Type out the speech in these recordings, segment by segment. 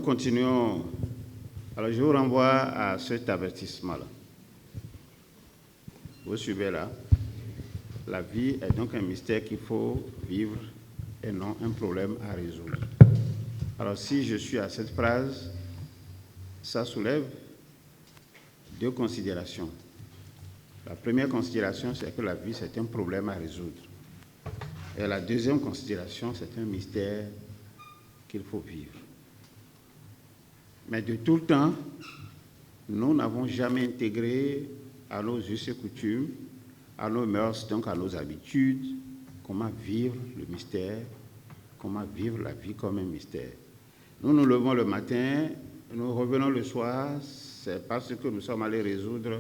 nous continuons. Alors, je vous renvoie à cet avertissement-là. Vous suivez là. La vie est donc un mystère qu'il faut vivre et non un problème à résoudre. Alors, si je suis à cette phrase, ça soulève deux considérations. La première considération, c'est que la vie, c'est un problème à résoudre. Et la deuxième considération, c'est un mystère qu'il faut vivre. Mais de tout le temps, nous n'avons jamais intégré à nos us et coutumes, à nos mœurs, donc à nos habitudes, comment vivre le mystère, comment vivre la vie comme un mystère. Nous nous levons le matin, nous revenons le soir, c'est parce que nous sommes allés résoudre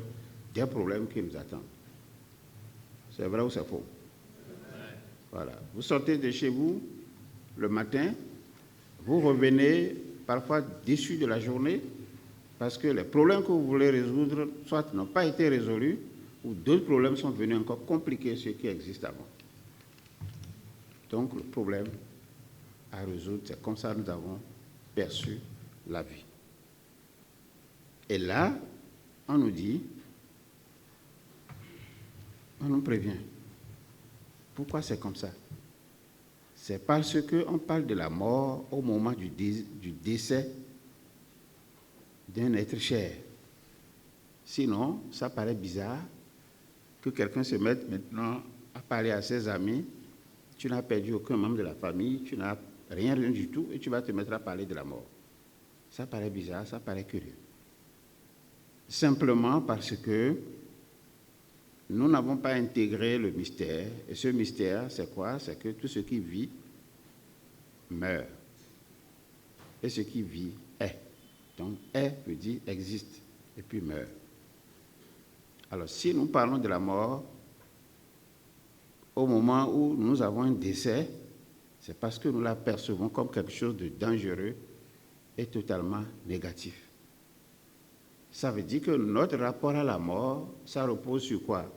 des problèmes qui nous attendent. C'est vrai ou c'est faux? Voilà. Vous sortez de chez vous le matin, vous revenez parfois déçus de la journée parce que les problèmes que vous voulez résoudre soit n'ont pas été résolus ou d'autres problèmes sont venus encore compliquer ceux qui existent avant. Donc le problème à résoudre, c'est comme ça que nous avons perçu la vie. Et là, on nous dit, on nous prévient. Pourquoi c'est comme ça? C'est parce qu'on parle de la mort au moment du décès d'un être cher. Sinon, ça paraît bizarre que quelqu'un se mette maintenant à parler à ses amis. Tu n'as perdu aucun membre de la famille, tu n'as rien du tout, et tu vas te mettre à parler de la mort. Ça paraît bizarre, ça paraît curieux. Simplement parce que nous n'avons pas intégré le mystère. Et ce mystère, c'est quoi? C'est que tout ce qui vit meurt. Et ce qui vit est. Donc, est veut dire existe, et puis meurt. Alors, si nous parlons de la mort, au moment où nous avons un décès, c'est parce que nous la percevons comme quelque chose de dangereux et totalement négatif. Ça veut dire que notre rapport à la mort, ça repose sur quoi?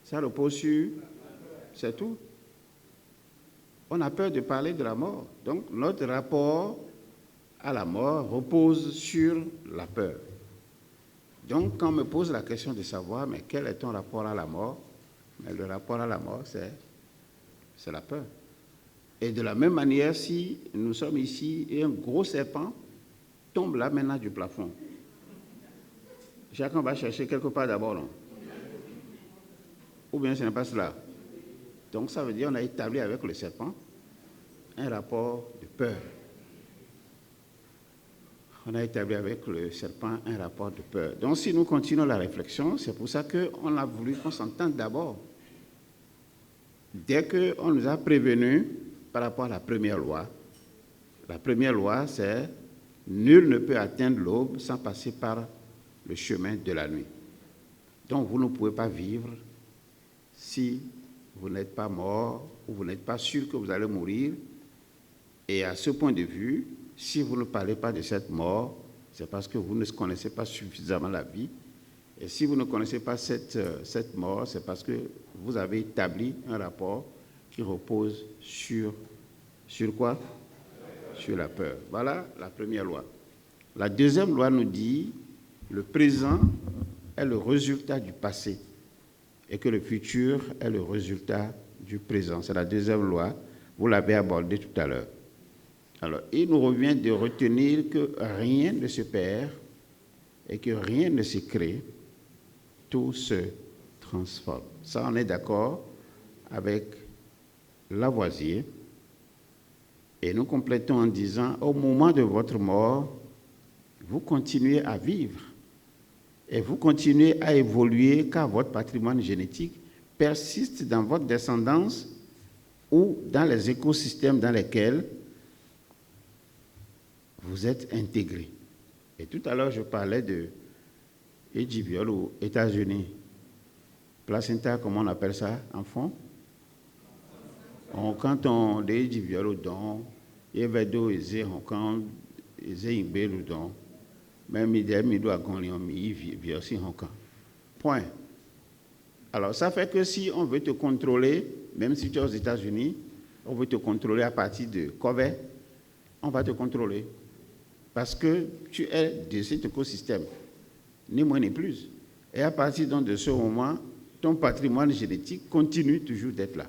Ça repose sur... C'est tout. On a peur de parler de la mort. Donc, notre rapport à la mort repose sur la peur. Donc, quand on me pose la question de savoir, mais quel est ton rapport à la mort? Mais le rapport à la mort, c'est la peur. Et de la même manière, si nous sommes ici et un gros serpent tombe là maintenant du plafond, chacun va chercher quelque part d'abord, non? Ou bien ce n'est pas cela. Donc ça veut dire qu'on a établi avec le serpent un rapport de peur. On a établi avec le serpent un rapport de peur. Donc si nous continuons la réflexion, c'est pour ça qu'on a voulu qu'on s'entende d'abord. Dès qu'on nous a prévenus par rapport à la première loi c'est « Nul ne peut atteindre l'aube sans passer par le chemin de la nuit ». Donc vous ne pouvez pas vivre si vous n'êtes pas mort ou vous n'êtes pas sûr que vous allez mourir. Et à ce point de vue, si vous ne parlez pas de cette mort, c'est parce que vous ne connaissez pas suffisamment la vie. Et si vous ne connaissez pas cette mort, c'est parce que vous avez établi un rapport qui repose sur quoi? Sur la peur. Voilà la première loi. La deuxième loi nous dit le présent est le résultat du passé et que le futur est le résultat du présent. C'est la deuxième loi. Vous l'avez abordée tout à l'heure. Alors, il nous revient de retenir que rien ne se perd et que rien ne se crée. Tout se transforme. Ça, on est d'accord avec Lavoisier. Et nous complétons en disant, au moment de votre mort, vous continuez à vivre et vous continuez à évoluer car votre patrimoine génétique persiste dans votre descendance ou dans les écosystèmes dans lesquels vous êtes intégrés. Et tout à l'heure, je parlais de Edgeviol aux États-Unis. Placenta, comment on appelle ça en fond? Quand on dit Edgeviol au don, il y avait deux quand ils ont le don, même ils doivent gagner aussi point. Alors, ça fait que si on veut te contrôler, même si tu es aux États-Unis, on veut te contrôler à partir de Kobe, on va te contrôler. Parce que tu es de cet écosystème, ni moins ni plus. Et à partir donc de ce moment, ton patrimoine génétique continue toujours d'être là.